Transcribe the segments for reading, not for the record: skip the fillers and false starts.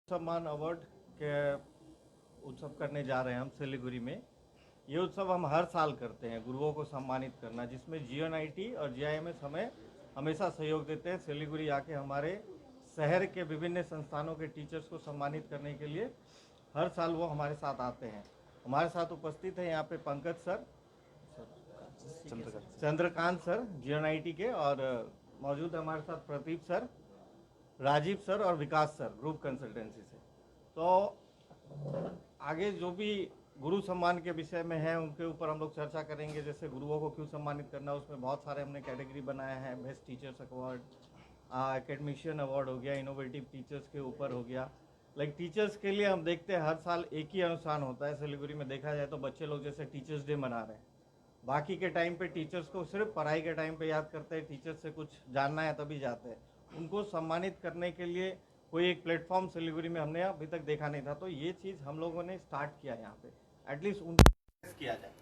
सम्मान अवार्ड के उत्सव करने जा रहे हैं हम सिलीगुड़ी में। ये उत्सव हम हर साल करते हैं, गुरुओं को सम्मानित करना, जिसमें जीओएनआईटी और जीआईएमएस हमें हमेशा सहयोग देते हैं। सिलीगुड़ी आके हमारे शहर के विभिन्न संस्थानों के टीचर्स को सम्मानित करने के लिए हर साल वो हमारे साथ आते हैं। हमारे साथ उपस्थित है यहाँ पे पंकज सर, चंद्रकांत सर जीओएनआईटी के, और मौजूद है हमारे साथ प्रदीप सर, राजीव सर और विकास सर ग्रुप कंसल्टेंसी से। तो आगे जो भी गुरु सम्मान के विषय में है उनके ऊपर हम लोग चर्चा करेंगे। जैसे गुरुओं को क्यों सम्मानित करना, उसमें बहुत सारे हमने कैटेगरी बनाए हैं। Best teachers award, academician award हो गया, इनोवेटिव टीचर्स के ऊपर हो गया। लाइक टीचर्स के लिए हम देखते हैं हर साल एक ही अनुष्ठान होता है सिलीगुड़ी में। देखा जाए तो बच्चे लोग जैसे टीचर्स डे मना रहे हैं, बाकी के टाइम पे टीचर्स को सिर्फ पढ़ाई के टाइम पे याद करते हैं, टीचर्स से कुछ जानना है तभी जाते हैं। उनको सम्मानित करने के लिए कोई एक प्लेटफॉर्म सिलीगुड़ी में हमने अभी तक देखा नहीं था। तो ये चीज़ हम लोगों ने स्टार्ट किया यहाँ पे, एटलीस्ट उनको किया जाए,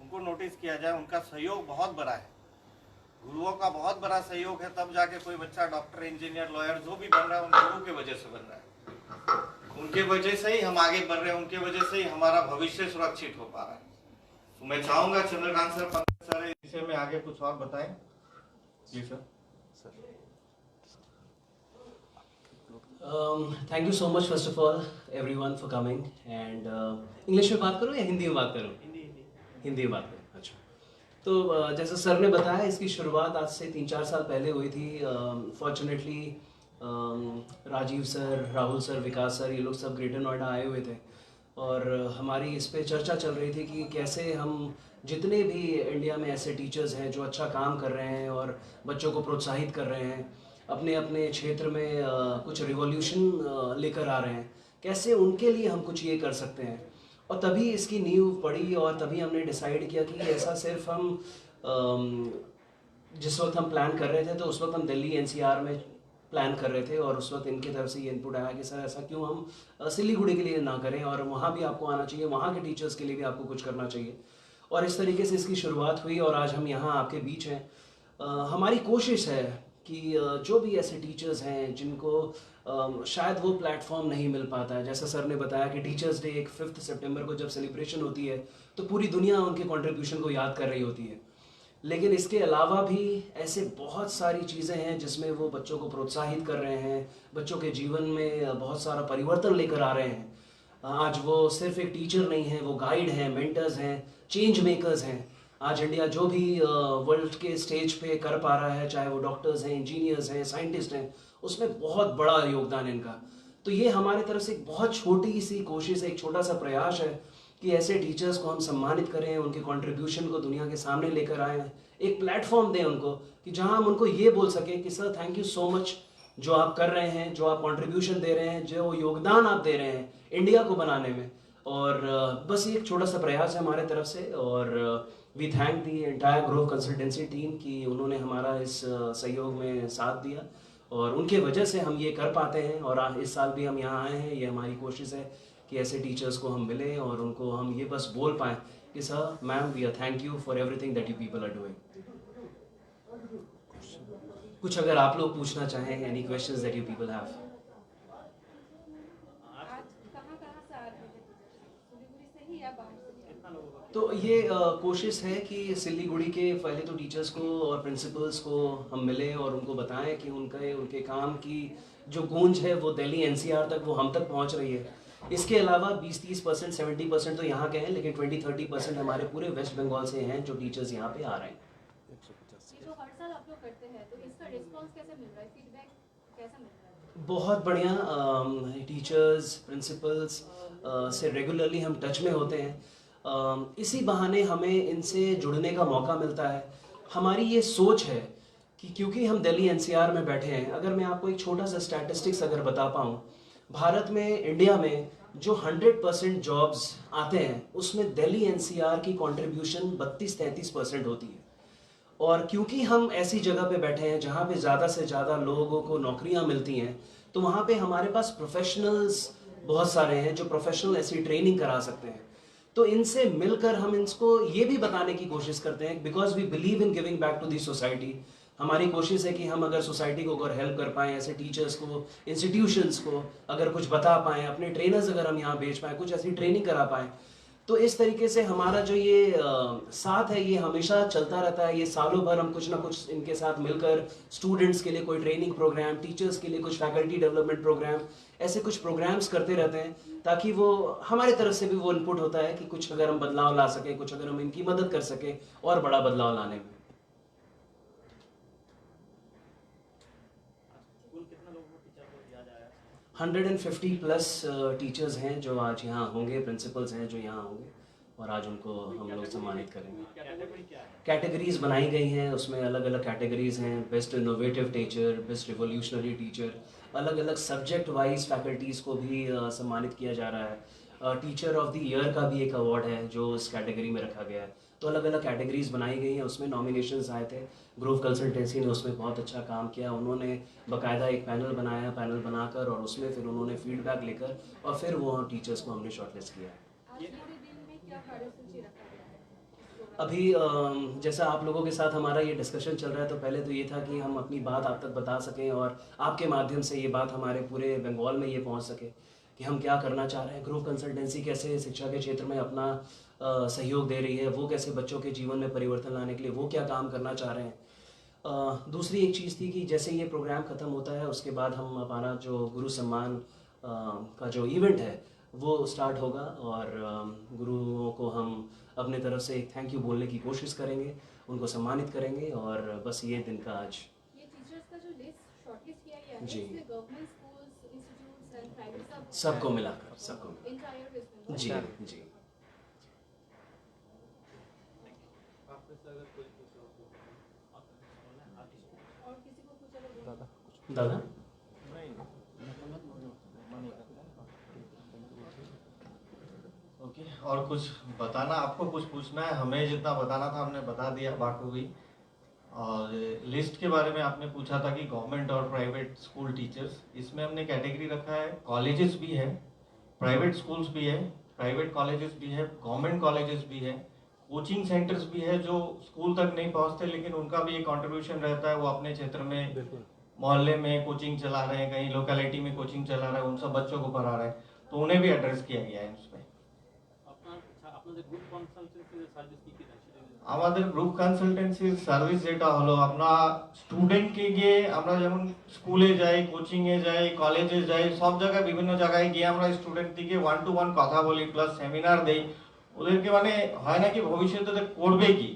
उनको नोटिस किया जाए। उनका सहयोग बहुत बड़ा है, गुरुओं का बहुत बड़ा सहयोग है, तब जाके कोई बच्चा डॉक्टर, इंजीनियर, लॉयर जो भी बन रहा है उन गुरु के वजह से बन रहा है। उनके वजह से ही हम आगे बढ़ रहे हैं, उनके वजह से ही हमारा भविष्य सुरक्षित हो पा रहा है। तो मैं चाहूँगा चंद्रकांत सर, पंकज सर इस विषय में आगे कुछ और बताएं। जी sir. Thank you so much first of all everyone for coming. And English में बात करूँ या हिंदी में बात करूँ? हिंदी में बात करूँ। अच्छा, तो जैसा सर ने बताया, इसकी शुरुआत आज से 3-4 साल पहले हुई थी। Fortunately Rajiv sir, Rahul sir, Vikas sir, ये लोग सब ग्रेटर नोएडा आए हुए थे और हमारी इस पे चर्चा चल रही थी कि कैसे हम जितने भी इंडिया में ऐसे टीचर्स हैं जो अच्छा काम कर रहे हैं और बच्चों को प्रोत्साहित कर रहे हैं, अपने अपने क्षेत्र में कुछ रिवॉल्यूशन लेकर आ रहे हैं, कैसे उनके लिए हम कुछ ये कर सकते हैं। और तभी इसकी नींव पड़ी और तभी हमने डिसाइड किया कि ऐसा सिर्फ हम जिस वक्त हम प्लान कर रहे थे तो उस वक्त हम दिल्ली एनसीआर में प्लान कर रहे थे और उस वक्त इनकी तरफ से ये इनपुट आया कि सर ऐसा क्यों हम सिलीगुड़ी के लिए ना करें, और वहाँ भी आपको आना चाहिए, वहाँ के टीचर्स के लिए भी आपको कुछ करना चाहिए। और इस तरीके से इसकी शुरुआत हुई और आज हम यहाँ आपके बीच हैं। हमारी कोशिश है कि जो भी ऐसे टीचर्स हैं जिनको शायद वो प्लेटफॉर्म नहीं मिल पाता है, जैसा सर ने बताया कि टीचर्स डे एक 5 सितंबर को जब सेलिब्रेशन होती है तो पूरी दुनिया उनके कंट्रीब्यूशन को याद कर रही होती है, लेकिन इसके अलावा भी ऐसे बहुत सारी चीज़ें हैं जिसमें वो बच्चों को प्रोत्साहित कर रहे हैं, बच्चों के जीवन में बहुत सारा परिवर्तन लेकर आ रहे हैं। आज वो सिर्फ एक टीचर नहीं है, वो गाइड हैं, मेंटर्स हैं, चेंज मेकर्स हैं। आज इंडिया जो भी वर्ल्ड के स्टेज पे कर पा रहा है, चाहे वो डॉक्टर्स हैं, इंजीनियर्स हैं, साइंटिस्ट हैं, उसमें बहुत बड़ा योगदान है इनका। तो ये हमारे तरफ से एक बहुत छोटी सी कोशिश है, एक छोटा सा प्रयास है कि ऐसे टीचर्स को हम सम्मानित करें, उनके कंट्रीब्यूशन को दुनिया के सामने लेकर आएँ, एक प्लेटफॉर्म दें उनको कि जहां हम उनको ये बोल सकें कि sir thank you so much जो आप कर रहे हैं, जो आप कंट्रीब्यूशन दे रहे हैं, जो योगदान आप दे रहे हैं इंडिया को बनाने में। और बस ये एक छोटा सा प्रयास है हमारे तरफ से। और we thank the entire Grove consultancy team कि उन्होंने हमारा इस सहयोग में साथ दिया और उनके वजह से हम ये कर पाते हैं। और इस साल भी हम यहाँ आए हैं, ये हमारी कोशिश है कि ऐसे टीचर्स को हम मिलें और उनको हम ये बस बोल पाएँ कि sir, ma'am, we are thank you for everything that you people are doing. कुछ अगर आप लोग पूछना चाहें, any questions that you people have. तो ये कोशिश है कि सिलीगुड़ी के पहले तो टीचर्स को और प्रिंसिपल्स को हम मिलें और उनको बताएं कि उनके काम की जो गूंज है वो दिल्ली एनसीआर तक, वो हम तक पहुंच रही है। इसके अलावा 20-30%, 70% तो यहाँ के हैं, लेकिन 20-30% हमारे पूरे वेस्ट बंगाल से हैं जो टीचर्स यहाँ पे आ रहे हैं। जो हर साल आप लोग करते हैं, तो इसका रिस्पांस कैसे मिल रहा है, फीडबैक कैसा मिल रहा है? बहुत बढ़िया। टीचर्स, प्रिंसिपल्स से रेगुलरली हम टच में होते हैं। इसी बहाने हमें इनसे जुड़ने का मौका मिलता है। हमारी ये सोच है कि क्योंकि हम दिल्ली एनसीआर में बैठे हैं, अगर मैं आपको एक छोटा सा स्टैटिस्टिक्स अगर बता पाऊँ, भारत में, इंडिया में जो 100% जॉब्स आते हैं उसमें दिल्ली एनसीआर की कंट्रीब्यूशन 32-33% होती है। और क्योंकि हम ऐसी जगह पे बैठे हैं जहाँ पे ज़्यादा से ज़्यादा लोगों को नौकरियाँ मिलती हैं, तो वहाँ पे हमारे पास प्रोफेशनल्स बहुत सारे हैं जो प्रोफेशनल ऐसी ट्रेनिंग करा सकते हैं। तो इनसे मिलकर हम इनको ये भी बताने की कोशिश करते हैं, because we believe in giving back to the society. हमारी कोशिश है कि हम अगर सोसाइटी को अगर हेल्प कर पाएँ, ऐसे टीचर्स को, इंस्टीट्यूशंस को अगर कुछ बता पाएँ, अपने ट्रेनर्स अगर हम यहाँ भेज पाएँ, कुछ ऐसी ट्रेनिंग करा पाएँ, तो इस तरीके से हमारा जो ये साथ है ये हमेशा चलता रहता है। ये सालों भर हम कुछ ना कुछ इनके साथ मिलकर स्टूडेंट्स के लिए कोई ट्रेनिंग प्रोग्राम, टीचर्स के लिए कुछ फैकल्टी डेवलपमेंट प्रोग्राम, ऐसे कुछ प्रोग्राम्स करते रहते हैं, ताकि वो हमारी तरफ से भी वो इनपुट होता है कि कुछ अगर हम बदलाव ला सकें, कुछ अगर हम इनकी मदद कर सकें और बड़ा बदलाव लाने में। 150 प्लस टीचर्स हैं जो आज यहाँ होंगे, प्रिंसिपल्स हैं जो यहाँ होंगे और आज उनको हम लोग सम्मानित करेंगे। कैटेगरीज बनाई गई हैं, उसमें अलग अलग कैटेगरीज हैं, best innovative teacher, best revolutionary teacher, अलग अलग सब्जेक्ट वाइज फैकल्टीज़ को भी सम्मानित किया जा रहा है। टीचर ऑफ द ईयर का भी एक अवार्ड है जो इस कैटेगरी में रखा गया है। तो अलग अलग कैटेगरीज बनाई गई हैं, उसमें नॉमिनेशंस आए थे। ग्रोव कंसल्टेंसी ने उसमें बहुत अच्छा काम किया। उन्होंने बाकायदा एक पैनल बनाया, पैनल बनाकर और उसमें फिर उन्होंने फीडबैक लेकर और फिर वो टीचर्स को हमने शॉर्टलिस्ट किया है। आज पूरे दिन में क्या कार्यसूची रखा गया है? अभी जैसा आप लोगों के साथ हमारा ये डिस्कशन चल रहा है, तो पहले तो ये था कि हम अपनी बात आप तक बता सकें और आपके माध्यम से ये बात हमारे पूरे बंगाल में ये पहुंच सके कि हम क्या करना चाह रहे हैं। ग्रोव कंसल्टेंसी कैसे शिक्षा के क्षेत्र में अपना सहयोग दे रही है, वो कैसे बच्चों के जीवन में परिवर्तन लाने के लिए वो क्या काम करना चाह रहे हैं। दूसरी एक चीज़ थी कि जैसे ये प्रोग्राम ख़त्म होता है उसके बाद हम हमारा जो गुरु सम्मान का जो इवेंट है वो स्टार्ट होगा और गुरुओं को हम अपने तरफ से एक थैंक यू बोलने की कोशिश करेंगे, उनको सम्मानित करेंगे और बस ये दिन का आज। ये टीचर्स का जो लिस्ट शॉर्टलिस्ट किया गया है, जी। इसमें government schools, institutes and private सबको मिलाकर, सबको एंटायर वेस्ट बंगाल। जी जी। और किसी को कुछ अगर दादा ओके, और कुछ बताना, आपको कुछ पूछना है? हमें जितना बताना था हमने बता दिया बाखूबी। और लिस्ट के बारे में आपने पूछा था कि गवर्नमेंट और प्राइवेट स्कूल टीचर्स, इसमें हमने कैटेगरी रखा है। कॉलेजेस भी है, प्राइवेट स्कूल्स भी है, प्राइवेट कॉलेजेस भी है, गवर्नमेंट कॉलेजेस भी है, कोचिंग सेंटर्स भी है जो स्कूल तक नहीं पहुंचते लेकिन उनका भी एक कंट्रीब्यूशन रहता है। वो अपने क्षेत्र में मोहल्ले में कोचिंग चला रहे हैं, कहीं लोकेलिटी में कोचिंग चला रहे हैं, उन सब बच्चों को पढ़ा रहे हैं, तो उन्हें भी एड्रेस किया गया है उसमें। আমাদের গ্রুপ কনসালটেন্সির সার্ভিস যেটা হলো, আমরা স্টুডেন্টকে গিয়ে আমরা যেমন স্কুলে যাই, কোচিংয়ে যাই, কলেজে যাই, সব জায়গায় বিভিন্ন জায়গায় গিয়ে আমরা স্টুডেন্টদিকে 1 to 1 কথা বলি, প্লাস সেমিনার দেই। ওদেরকে মানে হয় না কি ভবিষ্যতে করবে কি,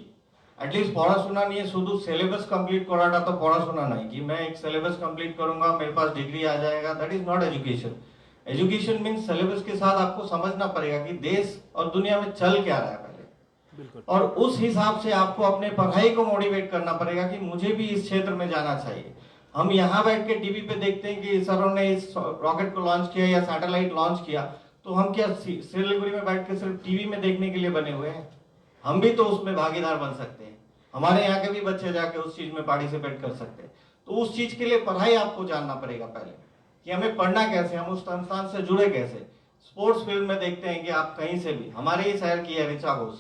एटलीस्ट पढ़ाशोना नहीं, शुद्ध सिलेबस कंप्लीट कराटा तो पढ़ाशोना नहीं कि मैं एक सिलेबस कंप्लीट करूंगा मेरे पास डिग्री आ जाएगा। That is not education. Education means syllabus के साथ आपको समझना पड़ेगा कि देश और दुनिया में चल क्या रहा है पहले, और उस हिसाब से आपको अपने पढ़ाई को मोटिवेट करना पड़ेगा कि मुझे भी इस क्षेत्र में जाना चाहिए। हम यहाँ बैठ के टीवी पे देखते हैं कि सरों ने इस रॉकेट को लॉन्च किया या सैटेलाइट लॉन्च किया, तो हम क्या सिलीगुड़ी में बैठ के सिर्फ टीवी में देखने के लिए बने हुए हैं? हम भी तो उसमें भागीदार बन सकते हैं। हमारे यहाँ के भी बच्चे जाके उस चीज में पार्टिसिपेट कर सकते हैं। तो उस चीज के लिए पढ़ाई आपको जानना पड़ेगा पहले कि हमें पढ़ना कैसे, हम उस संस्थान से जुड़े कैसे। स्पोर्ट्स फील्ड में देखते हैं कि आप कहीं से भी, हमारे ही शहर की है ऋचा घोष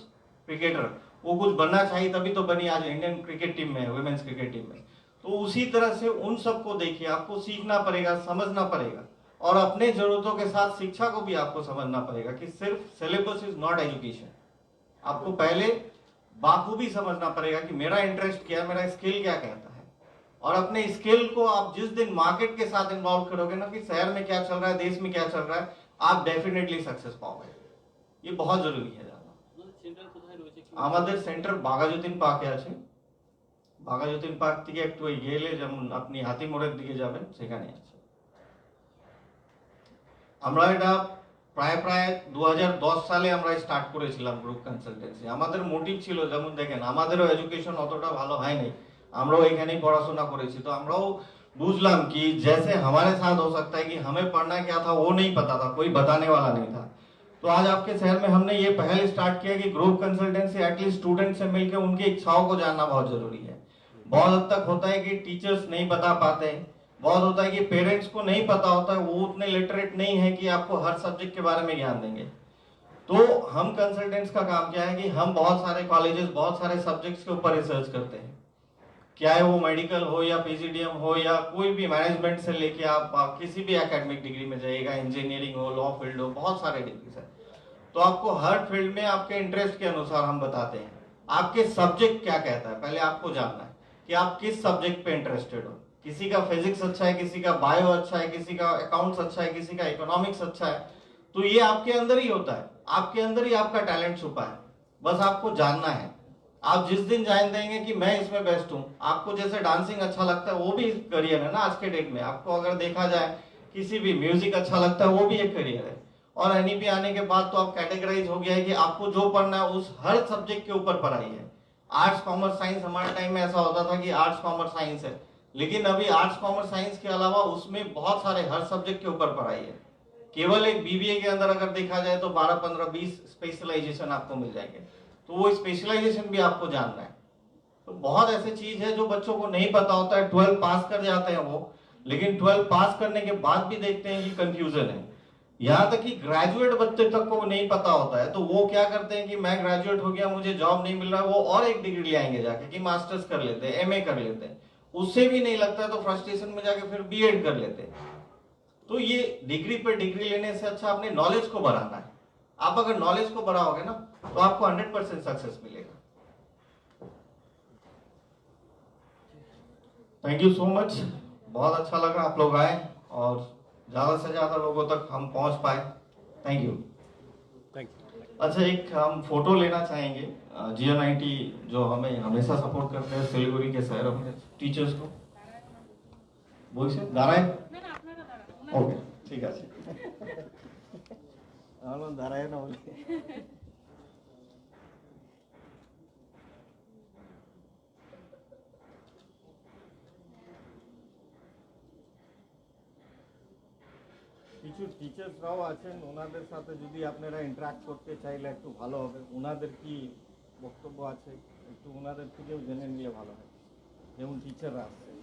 क्रिकेटर, वो कुछ बनना चाहिए तभी तो बनी, आज इंडियन क्रिकेट टीम में है, वुमेन्स क्रिकेट टीम में। तो उसी तरह से उन सबको देखिए, आपको सीखना पड़ेगा, समझना पड़ेगा और अपने जरूरतों के साथ शिक्षा को भी आपको समझना पड़ेगा कि सिर्फ सिलेबस इज नॉट एजुकेशन। आपको पहले बाखूबी समझना पड़ेगा कि मेरा इंटरेस्ट क्या है, मेरा स्किल क्या कहता है, और अपने स्किल को आप जिस दिन मार्केट के साथ इन्वॉल्व करोगे ना कि शहर में क्या चल रहा है, देश में क्या चल रहा है, आप डेफिनेटली सक्सेस पाओगे। ये बहुत जरूरी है जानना। আমাদের সেন্টার বাঘাযতীন পার্কে আছে। বাঘাযতীন পার্ক থেকে একটু গেলে যেমন আপনি হাতি মোড়ের দিকে যাবেন সেখানে আছে। আমরা এটা প্রায় 2010 সালে আমরা স্টার্ট করেছিলাম গ্রুপ কনসালটেন্সি। আমাদের মোটিভ ছিল, যেমন দেখেন আমাদেরও এডুকেশন অতটা ভালো হয়নি, আমরাও এখানেই পড়াশোনা করেছি, তো আমরাও বুঝলাম कि जैसे हमारे साथ हो सकता है कि हमें पढ़ना क्या था वो नहीं पता था, कोई बताने वाला नहीं था। तो आज आपके शहर में हमने ये पहल स्टार्ट किया कि ग्रुप कंसल्टेंसी एटलीस्ट स्टूडेंट से मिलकर उनकी इच्छाओं को जानना बहुत जरूरी है। बहुत हद तक होता है कि टीचर्स नहीं बता पाते, बहुत होता है कि पेरेंट्स को नहीं पता होता है, वो उतने लिटरेट नहीं है कि आपको हर सब्जेक्ट के बारे में ज्ञान देंगे। तो हम कंसल्टेंट्स का काम क्या है कि हम बहुत सारे कॉलेजेस, बहुत सारे सब्जेक्ट्स के ऊपर रिसर्च करते हैं। क्या है वो मेडिकल हो या पीजीडीएम हो या कोई भी मैनेजमेंट से लेके आप किसी भी एकेडमिक डिग्री में जाइएगा, इंजीनियरिंग हो, लॉ फील्ड हो, बहुत सारे डिग्रीज है। तो आपको हर फील्ड में आपके इंटरेस्ट के अनुसार हम बताते हैं। आपके सब्जेक्ट क्या कहता है, पहले आपको जानना है कि आप किस सब्जेक्ट पे इंटरेस्टेड हो। किसी का फिजिक्स अच्छा है, किसी का बायो अच्छा है, किसी का अकाउंट्स अच्छा है, किसी का इकोनॉमिक्स अच्छा है। तो ये आपके अंदर ही होता है, आपके अंदर ही आपका टैलेंट छुपा है, बस आपको जानना है। आप जिस दिन जान देंगे कि मैं इसमें बेस्ट हूं, आपको जैसे डांसिंग अच्छा लगता है वो भी करियर है ना आज के डेट में। आपको अगर देखा जाए किसी भी म्यूजिक अच्छा लगता है वो भी एक करियर है। और एनईपी आने के बाद तो आप कैटेगराइज हो गया है कि आपको जो पढ़ना है उस हर सब्जेक्ट के ऊपर पढ़ाई है। आर्ट्स कॉमर्स साइंस, हमारे टाइम में ऐसा होता था कि आर्ट्स कॉमर्स साइंस है, लेकिन अभी आर्ट्स कॉमर्स साइंस के अलावा उसमें बहुत सारे हर सब्जेक्ट के ऊपर पढ़ाई है। केवल एक बीबीए के अंदर अगर देखा जाए तो 12, 15, 20 स्पेशलाइजेशन आपको मिल जाएंगे। तो वो स्पेशलाइजेशन भी आपको जानना है। तो बहुत ऐसे चीज है जो बच्चों को नहीं पता होता है। 12 पास कर जाते हैं वो, लेकिन 12 पास करने के बाद भी देखते हैं कि कंफ्यूजन है। यहां तक कि ग्रेजुएट बच्चे तक को नहीं पता होता है, तो वो क्या करते हैं कि मैं ग्रेजुएट हो गया, मुझे जॉब नहीं मिल रहा है, वो और एक डिग्री ले आएंगे जाके कि मास्टर्स कर लेते हैं, एमए कर लेते हैं। उससे भी नहीं लगता है तो फ्रस्ट्रेशन में जाके फिर बीएड कर लेते हैं। तो ये डिग्री पे डिग्री लेने से अच्छा अपने नॉलेज को बढ़ाना है। आप अगर नॉलेज को बढ़ाओगे ना तो आपको 100% सक्सेस मिलेगा। थैंक यू सो मच, बहुत अच्छा लगा आप लोग आए और ज्यादा से ज्यादा लोगों तक हम पहुंच पाए। Thank you. Thank you. अच्छा, एक हम फोटो लेना चाहेंगे। जीएनआईटी जो हमें हमेशा सपोर्ट करते हैं, सिलीगुड़ी के शहर अपने टीचर्स को বলছে দাঁড়ায় ওকে ঠিক আছে আমার দাঁড়ায় না বলে কিছু টিচার্সরাও আছেন, ওনাদের সাথে যদি আপনারা ইন্টারাক্ট করতে চাইলে একটু ভালো হবে। ওনাদের কি বক্তব্য আছে একটু ওনাদের থেকেও জেনে নিলে ভালো হয়, যেমন টিচাররা আসছে।